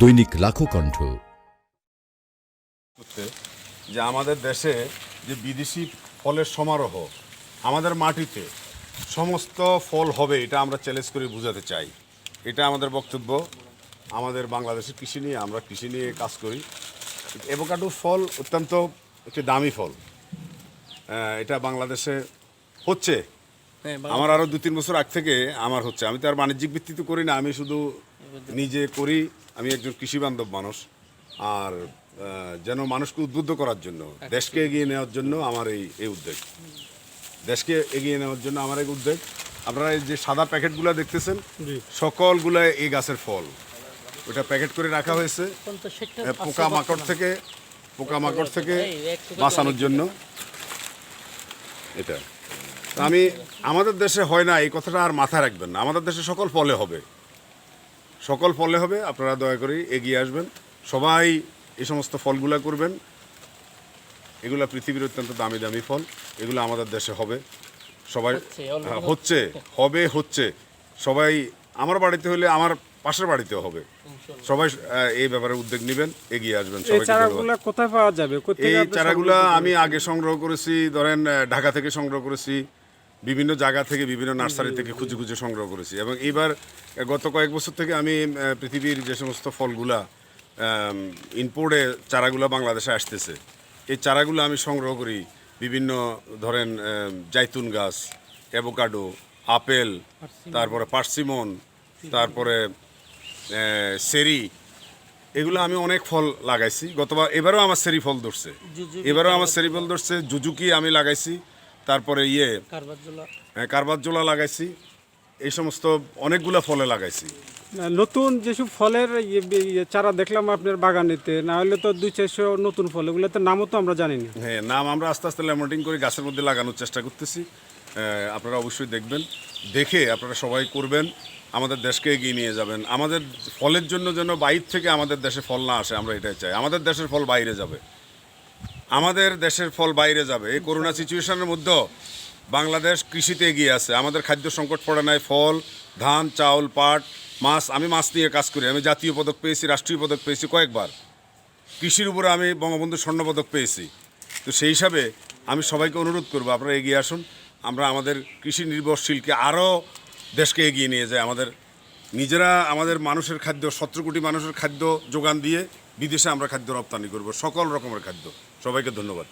দৈনিক লাখো কণ্ঠ। যে আমাদের দেশে যে বিদেশি ফলের সমারোহ, আমাদের মাটিতে সমস্ত ফল হবে, এটা আমরা চ্যালেঞ্জ করে বোঝাতে চাই। এটা আমাদের বক্তব্য। আমাদের বাংলাদেশের কৃষি নিয়ে, আমরা কৃষি নিয়ে কাজ করি। অ্যাভোকাডো ফল অত্যন্ত একটি দামি ফল। এটা বাংলাদেশে হচ্ছে। আমার আরও 2-3 বছর আগ থেকে আমার হচ্ছে। আমি তো আর বাণিজ্যিক ভিত্তিতে করি না, আমি শুধু নিজে করি। আমি একজন কৃষি বান্ধব মানুষ। আর যেন মানুষকে উদ্বুদ্ধ করার জন্য, দেশকে এগিয়ে নেওয়ার জন্য আমার এই উদ্যোগ। দেশকে এগিয়ে নেওয়ার জন্য আমার এই উদ্যোগ। আপনারা এই যে সাদা প্যাকেটগুলো দেখতেছেন, সকলগুলো এই গাছের ফল। ওটা প্যাকেট করে রাখা হয়েছে পোকামাকড় থেকে বাঁচানোর জন্য। এটা আমি আমাদের দেশে হয় না, এই কথাটা আর মাথায় রাখবেন না। আমাদের দেশে সকল ফলে হবে, সকল ফলে হবে। আপনারা দয়া করে এগিয়ে আসবেন, সবাই এই সমস্ত ফলগুলা করবেন। এগুলা পৃথিবীর অত্যন্ত দামি দামি ফল, এগুলো আমাদের দেশে হবে। সবাই হচ্ছে সবাই। আমার বাড়িতে হলে আমার পাশের বাড়িতেও হবে। সবাই এই ব্যাপারে উদ্যোগ নেবেন, এগিয়ে আসবেন। কোথায় পাওয়া যাবে? এই চারাগুলা আমি আগে সংগ্রহ করেছি, ধরেন ঢাকা থেকে সংগ্রহ করেছি, বিভিন্ন জায়গা থেকে, বিভিন্ন নার্সারি থেকে খুঁজে খুঁজে সংগ্রহ করেছি। এবং এবার গত কয়েক বছর থেকে আমি পৃথিবীর যে সমস্ত ফলগুলা ইম্পোর্টে চারাগুলা বাংলাদেশে আসতেছে, এই চারাগুলো আমি সংগ্রহ করি। বিভিন্ন ধরেন জাইতুন গাছ, অ্যাভোকাডো, আপেল, তারপরে পার্সিমন, তারপরে সেরি, এগুলো আমি অনেক ফল লাগাইছি। এবারও আমার সেরি ফল ধরছে, জুজুকি আমি লাগাইছি। তারপরে কারবাজোলা লাগাইছি। এই সমস্ত অনেকগুলা ফলে লাগাইছি। নতুন যেসব ফলের চারা দেখলাম আপনার বাগানেতে, না হলে তো 200-400 নতুন ফল, এগুলো তো নামও তো আমরা জানি না। হ্যাঁ, নাম আমরা আস্তে আস্তে ল্যামিনেটিং করে গাছের মধ্যে লাগানোর চেষ্টা করতেছি। আপনারা অবশ্যই দেখবেন, দেখে আপনারা সবাই করবেন, আমাদের দেশকে এগিয়ে নিয়ে যাবেন। আমাদের ফলের জন্য যেন বাইরে থেকে আমাদের দেশে ফল না আসে, আমরা এটাই চাই। আমাদের দেশের ফল বাইরে যাবে। এই করোনা সিচুয়েশনের মধ্যেও বাংলাদেশ কৃষিতে এগিয়ে আছে। আমাদের খাদ্য সংকট পড়ে নাই। ফল, ধান, চাউল, পাট, মাছ। আমি মাছ নিয়ে কাজ করি। আমি জাতীয় পদক পেয়েছি, রাষ্ট্রীয় পদক পেয়েছি কয়েকবার। কৃষির উপরে আমি বঙ্গবন্ধু স্বর্ণপদক পেয়েছি। তো সেই হিসাবে আমি সবাইকে অনুরোধ করবো, আপনারা এগিয়ে আসুন। আমরা আমাদের কৃষি নির্ভরশীলকে আরও দেশকে এগিয়ে নিয়ে যাই। নিজেরা আমাদের মানুষের খাদ্য, 17 কোটি মানুষের খাদ্য যোগান দিয়ে বিদেশে আমরা খাদ্য রপ্তানি করব, সকল রকমের খাদ্য। সবাইকে ধন্যবাদ।